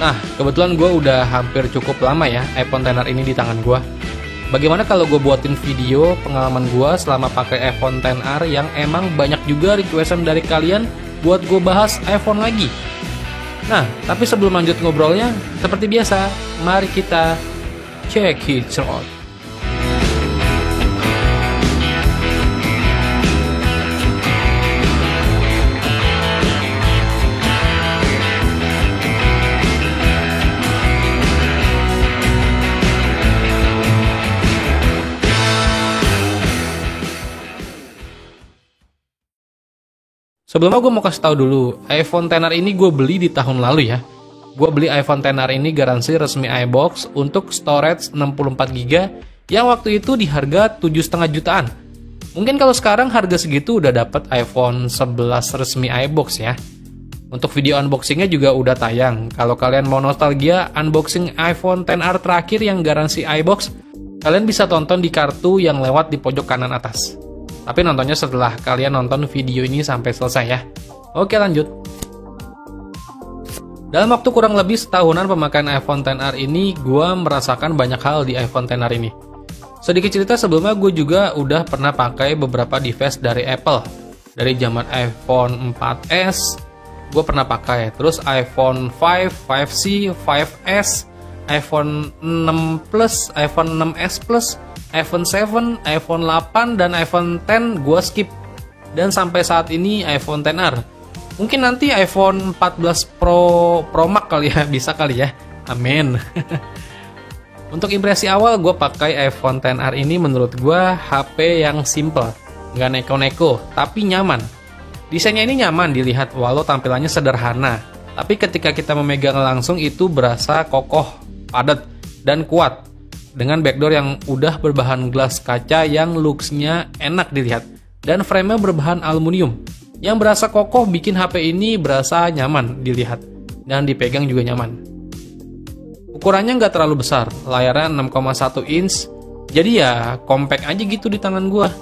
Nah, kebetulan gue udah hampir cukup lama ya iPhone XR ini di tangan gue. Bagaimana kalau gue buatin video pengalaman gue selama pakai iPhone XR yang emang banyak juga requestan dari kalian buat gue bahas iPhone lagi. Nah, tapi sebelum lanjut ngobrolnya, seperti biasa, mari kita check it out. Sebelumnya gue mau kasih tahu dulu, iPhone XR ini gue beli di tahun lalu ya. Gue beli iPhone XR ini garansi resmi iBox untuk storage 64GB yang waktu itu di harga 7,5 jutaan. Mungkin kalau sekarang harga segitu udah dapat iPhone 11 resmi iBox ya. Untuk video unboxingnya juga udah tayang. Kalau kalian mau nostalgia unboxing iPhone XR terakhir yang garansi iBox, kalian bisa tonton di kartu yang lewat di pojok kanan atas. Tapi nontonnya setelah kalian nonton video ini sampai selesai ya. Oke, lanjut. Dalam waktu kurang lebih setahunan pemakaian iPhone XR ini, gue merasakan banyak hal di iPhone XR ini. Sedikit cerita, sebelumnya gue juga udah pernah pakai beberapa device dari Apple. Dari zaman iPhone 4S, gue pernah pakai. Terus iPhone 5, 5C, 5S, iPhone 6 Plus, iPhone 6S Plus, iPhone 7, iPhone 8, dan iPhone 10 gue skip. Dan sampai saat ini iPhone XR. Mungkin nanti iPhone 14 Pro Max kali ya, bisa kali ya. Amin. Untuk impresi awal gue pakai iPhone XR ini, menurut gue HP yang simple, nggak neko-neko, tapi nyaman. Desainnya ini nyaman dilihat walau tampilannya sederhana. Tapi ketika kita memegang langsung itu berasa kokoh, padat, dan kuat. Dengan backdoor yang udah berbahan gelas kaca yang looks-nya enak dilihat. Dan frame-nya berbahan aluminium. Yang berasa kokoh bikin HP ini berasa nyaman dilihat. Dan dipegang juga nyaman. Ukurannya nggak terlalu besar. Layarnya 6,1 inch. Jadi ya compact aja gitu di tangan gua.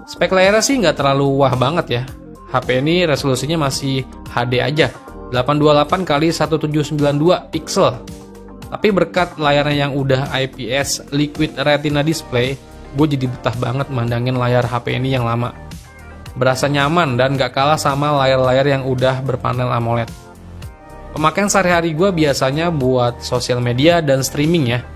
Spek layarnya sih nggak terlalu wah banget ya. HP ini resolusinya masih HD aja. 828x1792 pixel. Tapi berkat layarnya yang udah IPS Liquid Retina Display, gue jadi betah banget mandangin layar HP ini yang lama. Berasa nyaman dan gak kalah sama layar-layar yang udah berpanel AMOLED. Pemakaian sehari-hari gue biasanya buat sosial media dan streaming ya.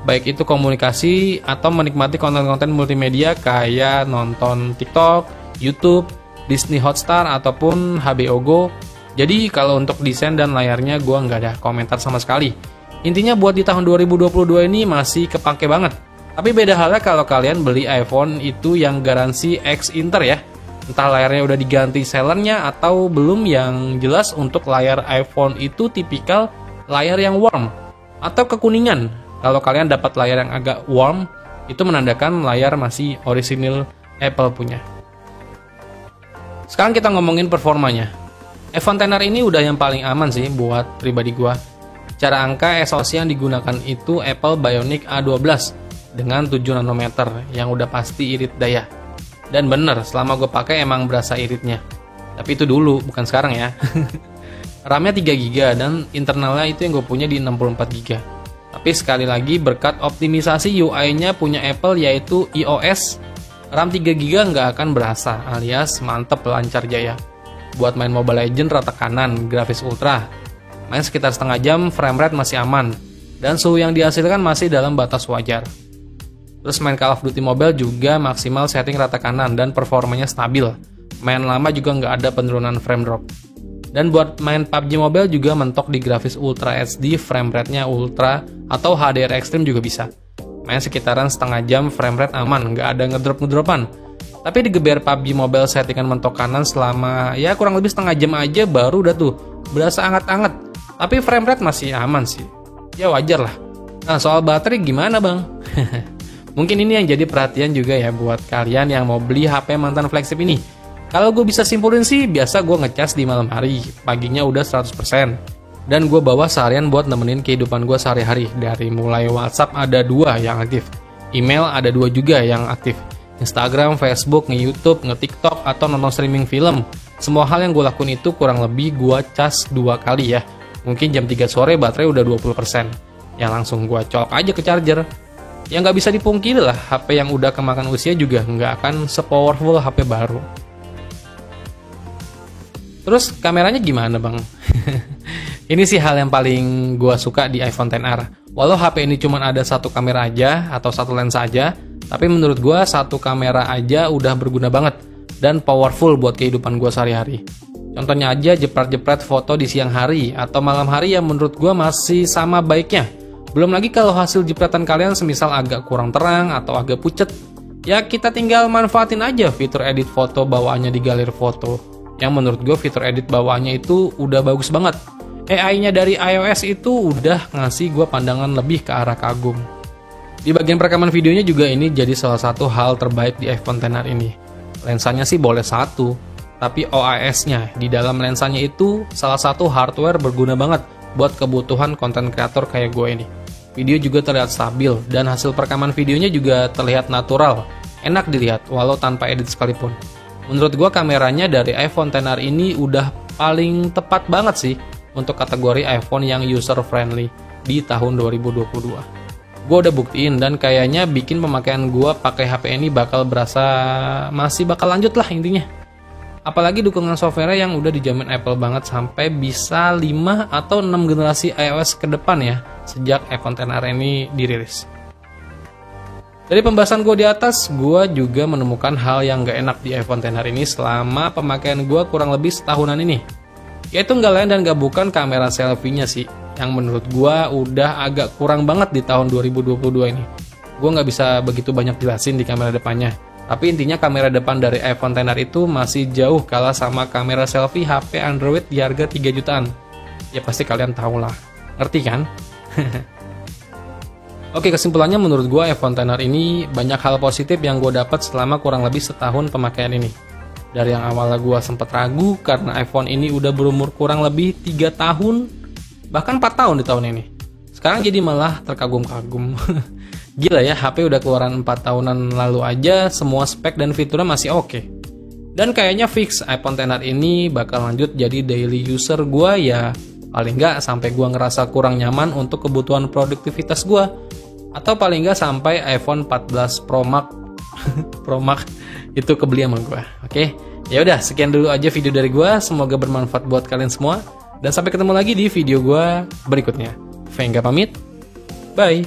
Baik itu komunikasi atau menikmati konten-konten multimedia kayak nonton TikTok, YouTube, Disney Hotstar, ataupun HBO Go. Jadi kalau untuk desain dan layarnya gue nggak ada komentar sama sekali. Intinya buat di tahun 2022 ini masih kepake banget. Tapi beda halnya kalau kalian beli iPhone itu yang garansi X Inter ya. Entah layarnya udah diganti sealernya atau belum, yang jelas untuk layar iPhone itu tipikal layar yang warm atau kekuningan. Kalau kalian dapat layar yang agak warm, itu menandakan layar masih orisinil Apple punya. Sekarang kita ngomongin performanya. iPhone XR ini udah yang paling aman sih buat pribadi gua. Cara angka SoC yang digunakan itu Apple Bionic A12 dengan 7 nanometer yang udah pasti irit daya. Dan bener, selama gue pakai emang berasa iritnya. Tapi itu dulu, bukan sekarang ya. RAM-nya 3GB dan internalnya itu yang gue punya di 64GB. Tapi sekali lagi berkat optimisasi UI-nya punya Apple yaitu iOS, RAM 3GB nggak akan berasa, alias mantep lancar jaya. Buat main Mobile Legends rata kanan, grafis ultra. Main sekitar setengah jam, frame rate masih aman, dan suhu yang dihasilkan masih dalam batas wajar. Terus main Call of Duty Mobile juga maksimal setting rata kanan dan performanya stabil. Main lama juga nggak ada penurunan frame drop. Dan buat main PUBG Mobile juga mentok di grafis Ultra HD, frame rate-nya ultra atau HDR Extreme juga bisa. Main sekitaran setengah jam, frame rate aman, nggak ada ngedrop-ngedropan. Tapi digeber PUBG Mobile settingan mentok kanan selama ya kurang lebih setengah jam aja baru udah tuh berasa anget-anget. Tapi frame rate masih aman sih. Ya wajar lah. Nah, soal baterai gimana bang? Mungkin ini yang jadi perhatian juga ya buat kalian yang mau beli HP mantan flagship ini. Kalau gue bisa simpulin sih, biasa gue ngecas di malam hari, paginya udah 100%. Dan gue bawa seharian buat nemenin kehidupan gue sehari-hari. Dari mulai WhatsApp ada 2 yang aktif, email ada 2 juga yang aktif, Instagram, Facebook, nge-YouTube, nge-TikTok, atau nonton streaming film. Semua hal yang gue lakuin itu kurang lebih gue cas 2 kali ya. Mungkin jam 3 sore baterai udah 20%. Ya langsung gua colok aja ke charger. Ya nggak bisa dipungkiri lah, HP yang udah kemakan usia juga nggak akan sepowerful HP baru. Terus kameranya gimana bang? Ini sih hal yang paling gua suka di iPhone XR. Walau HP ini cuma ada satu kamera aja atau satu lensa aja, tapi menurut gua satu kamera aja udah berguna banget dan powerful buat kehidupan gua sehari-hari. Contohnya aja jepret-jepret foto di siang hari atau malam hari yang menurut gua masih sama baiknya. Belum lagi kalau hasil jepretan kalian semisal agak kurang terang atau agak pucet, ya kita tinggal manfaatin aja fitur edit foto bawaannya di galeri foto. Yang menurut gue fitur edit bawaannya itu udah bagus banget. AI-nya dari iOS itu udah ngasih gue pandangan lebih ke arah kagum. Di bagian perekaman videonya juga ini jadi salah satu hal terbaik di iPhone XR ini. Lensanya sih boleh satu, tapi OIS-nya di dalam lensanya itu salah satu hardware berguna banget buat kebutuhan konten kreator kayak gue ini. Video juga terlihat stabil dan hasil perekaman videonya juga terlihat natural, enak dilihat walau tanpa edit sekalipun. Menurut gue kameranya dari iPhone XR ini udah paling tepat banget sih untuk kategori iPhone yang user friendly di tahun 2022. Gue udah buktiin dan kayaknya bikin pemakaian gue pakai HP ini bakal masih bakal lanjut lah intinya. Apalagi dukungan software yang udah dijamin Apple banget sampai bisa 5 atau 6 generasi iOS ke depan ya sejak iPhone XR ini dirilis. Dari pembahasan gue di atas, gue juga menemukan hal yang gak enak di iPhone XR ini selama pemakaian gue kurang lebih setahunan ini. Yaitu gak lain dan gak bukan kamera selfie-nya sih, yang menurut gue udah agak kurang banget di tahun 2022 ini. Gue gak bisa begitu banyak jelasin di kamera depannya, tapi intinya kamera depan dari iPhone XR itu masih jauh kalah sama kamera selfie HP Android di harga 3 jutaan. Ya pasti kalian tahu lah, ngerti kan? Oke, kesimpulannya menurut gue iPhone XR ini banyak hal positif yang gue dapat selama kurang lebih setahun pemakaian ini. Dari yang awalnya gue sempat ragu karena iPhone ini udah berumur kurang lebih 3 tahun, bahkan 4 tahun di tahun ini. Sekarang jadi malah terkagum-kagum. Gila ya, HP udah keluaran 4 tahunan lalu aja, semua spek dan fiturnya masih oke. Dan kayaknya fix iPhone XR ini bakal lanjut jadi daily user gue ya, paling nggak sampai gue ngerasa kurang nyaman untuk kebutuhan produktivitas gue. Atau paling nggak sampai iPhone 14 Pro Max itu kebeli sama gue. Oke, ya udah sekian dulu aja video dari gue. Semoga bermanfaat buat kalian semua dan sampai ketemu lagi di video gue berikutnya. Venga pamit, bye.